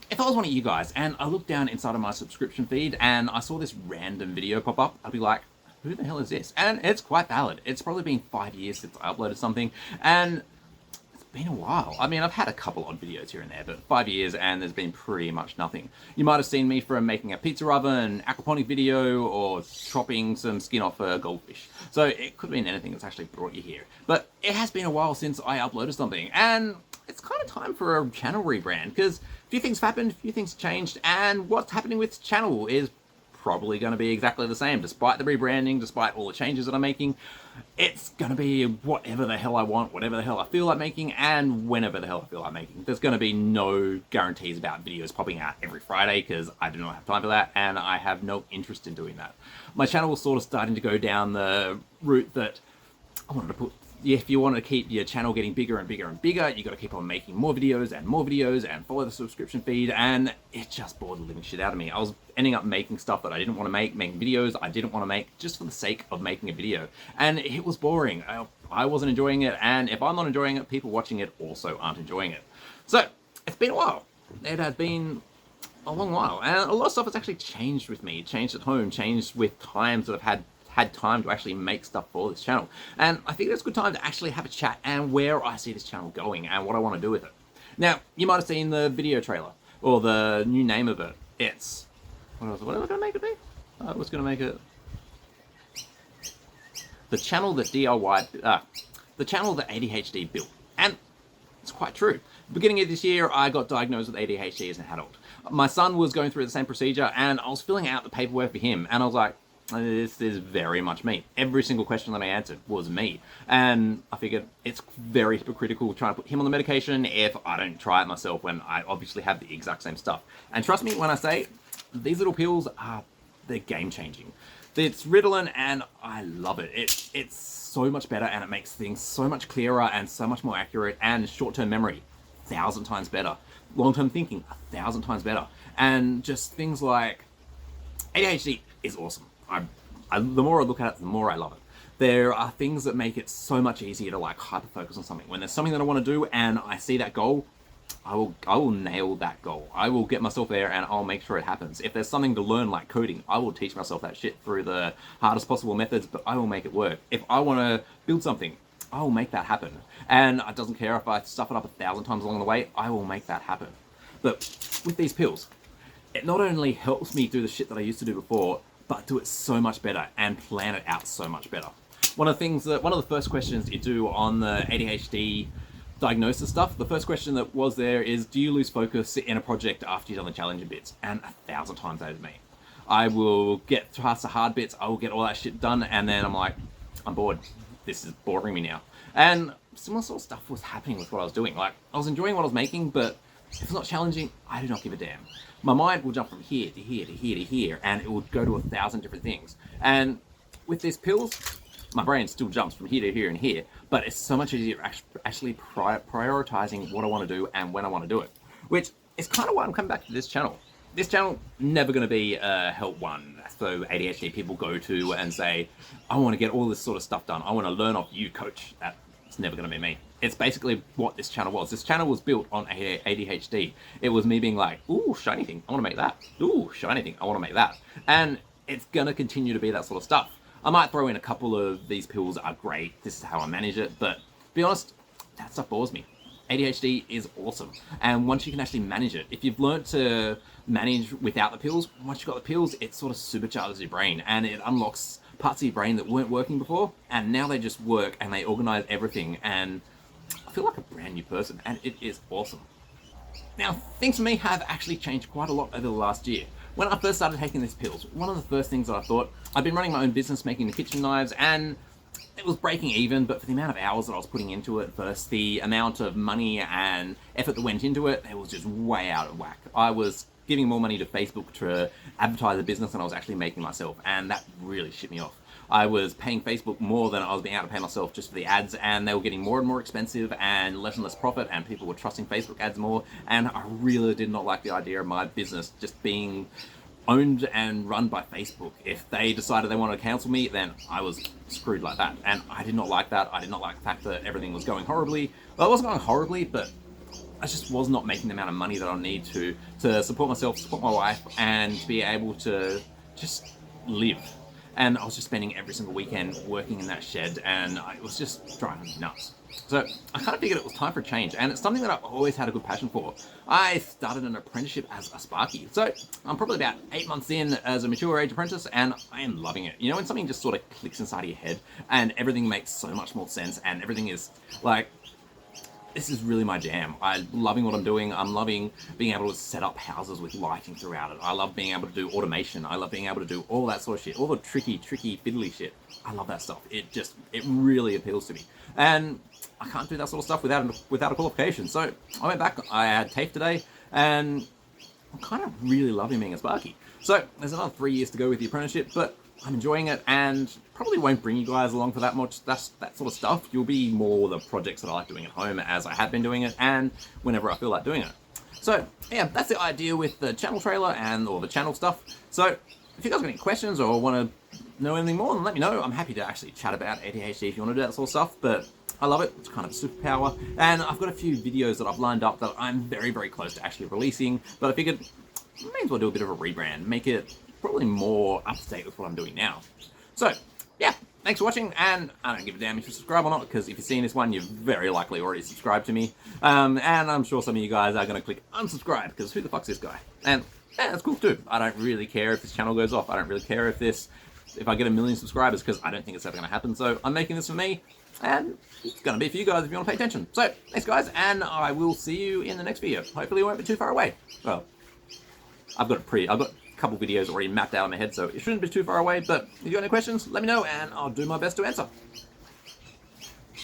if I was one of you guys and I looked down inside of my subscription feed and I saw this random video pop up, I'd be like, who the hell is this? And it's quite valid. It's probably been 5 years since I uploaded something, and it's been a while. I mean, I've had a couple odd videos here and there, but 5 years and there's been pretty much nothing. You might have seen me from making a pizza oven, aquaponic video, or chopping some skin off a goldfish. So it could have been anything that's actually brought you here. But it has been a while since I uploaded something, and it's kind of time for a channel rebrand, because a few things have happened, a few things changed, and what's happening with the channel is probably going to be exactly the same, despite the rebranding, despite all the changes that I'm making. It's going to be whatever the hell I want, whatever the hell I feel like making, and whenever the hell I feel like making. There's going to be no guarantees about videos popping out every Friday, because I do not have time for that, and I have no interest in doing that. My channel was sort of starting to go down the route that I wanted to put. If you want to keep your channel getting bigger and bigger and bigger, you got to keep on making more videos and follow the subscription feed, and it just bored the living shit out of me. I was ending up making stuff that I didn't want to make, making videos I didn't want to make just for the sake of making a video, and it was boring. I wasn't enjoying it, and if I'm not enjoying it, people watching it also aren't enjoying it. So it's been a while. It has been a long while, and a lot of stuff has actually changed with me, changed at home, changed with times that I've had time to actually make stuff for this channel. And I think it's a good time to actually have a chat and where I see this channel going and what I want to do with it. Now, you might have seen the video trailer, or the new name of it. It's, what was I going to make it be? I was going to make it the channel that the channel that ADHD built. And it's quite true. Beginning of this year, I got diagnosed with ADHD as an adult. My son was going through the same procedure, and I was filling out the paperwork for him, and I was like, this is very much me. Every single question that I answered was me. And I figured it's very hypocritical trying to put him on the medication if I don't try it myself when I obviously have the exact same stuff. And trust me when I say, these little pills they're game changing. It's Ritalin and I love it. It's so much better, and it makes things so much clearer and so much more accurate, and short-term memory, 1,000 times better. Long-term thinking, 1,000 times better. And just things like ADHD is awesome. The more I look at it, the more I love it. There are things that make it so much easier to like hyper focus on something. When there's something that I want to do and I see that goal, I will nail that goal. I will get myself there and I'll make sure it happens. If there's something to learn like coding, I will teach myself that shit through the hardest possible methods, but I will make it work. If I want to build something, I will make that happen. And it doesn't care if I stuff it up 1,000 times along the way, I will make that happen. But with these pills, it not only helps me do the shit that I used to do before, but do it so much better and plan it out so much better. One of the first questions you do on the ADHD diagnosis stuff, the first question that was there is, do you lose focus in a project after you've done the challenging bits? And 1,000 times that is me. I will get past the hard bits, I will get all that shit done, and then I'm like, I'm bored. This is boring me now. And similar sort of stuff was happening with what I was doing. Like, I was enjoying what I was making, but if it's not challenging, I do not give a damn. My mind will jump from here to here to here to here, and it will go to 1,000 different things. And with these pills, my brain still jumps from here to here and here, but it's so much easier actually prioritizing what I want to do and when I want to do it. Which is kind of why I'm coming back to this channel. This channel never going to be a help one, so ADHD people go to and say, I want to get all this sort of stuff done. I want to learn off you, coach. That's never going to be me. It's basically what this channel was. This channel was built on ADHD. It was me being like, ooh, shiny thing, I want to make that. Ooh, shiny thing, I want to make that. And it's going to continue to be that sort of stuff. I might throw in a couple of these pills are great, this is how I manage it, but to be honest, that stuff bores me. ADHD is awesome. And once you can actually manage it, if you've learned to manage without the pills, once you've got the pills, it sort of supercharges your brain and it unlocks parts of your brain that weren't working before, and now they just work and they organize everything, and I feel like a brand new person, and it is awesome. Now, things for me have actually changed quite a lot over the last year. When I first started taking these pills, one of the first things that I thought, I'd been running my own business making the kitchen knives, and it was breaking even, but for the amount of hours that I was putting into it versus the amount of money and effort that went into it, it was just way out of whack. I was giving more money to Facebook to advertise the business than I was actually making myself, and that really shit me off. I was paying Facebook more than I was being able to pay myself just for the ads, and they were getting more and more expensive and less profit, and people were trusting Facebook ads more, and I really did not like the idea of my business just being owned and run by Facebook. If they decided they wanted to cancel me, then I was screwed like that, and I did not like that. I did not like the fact that everything was going horribly. Well, it wasn't going horribly, but I just was not making the amount of money that I need to support myself, support my wife, and be able to just live. And I was just spending every single weekend working in that shed, and it was just driving me nuts. So I kind of figured it was time for a change, and it's something that I've always had a good passion for. I started an apprenticeship as a Sparky, so I'm probably about 8 months in as a mature age apprentice, and I am loving it. You know, when something just sort of clicks inside of your head, and everything makes so much more sense, and everything is like, this is really my jam. I'm loving what I'm doing. I'm loving being able to set up houses with lighting throughout it. I love being able to do automation. I love being able to do all that sort of shit, all the tricky, fiddly shit. I love that stuff. It really appeals to me. And I can't do that sort of stuff without a qualification. So I went back, I had TAFE today, and I'm kind of really loving being a Sparky. So there's another 3 years to go with the apprenticeship, but I'm enjoying it, and probably won't bring you guys along for that much. That sort of stuff. You'll be more the projects that I like doing at home, as I have been doing it, and whenever I feel like doing it. So yeah, that's the idea with the channel trailer or the channel stuff. So if you guys got any questions or want to know anything more, then let me know. I'm happy to actually chat about ADHD if you want to do that sort of stuff. But I love it. It's kind of a superpower, and I've got a few videos that I've lined up that I'm very, very close to actually releasing. But I figured I may as well do a bit of a rebrand, make it probably more up to date with what I'm doing now. So yeah, thanks for watching, and I don't give a damn if you subscribe or not, because if you're seeing this one, you're very likely already subscribed to me. And I'm sure some of you guys are going to click unsubscribe, because who the fuck's this guy? And yeah, that's cool too. I don't really care if this channel goes off. I don't really care if I get 1 million subscribers, because I don't think it's ever going to happen. So I'm making this for me, and it's going to be for you guys if you want to pay attention. So thanks guys, and I will see you in the next video. Hopefully it won't be too far away. Well, I've got a couple videos already mapped out in my head, so it shouldn't be too far away. But if you got any questions, let me know, and I'll do my best to answer.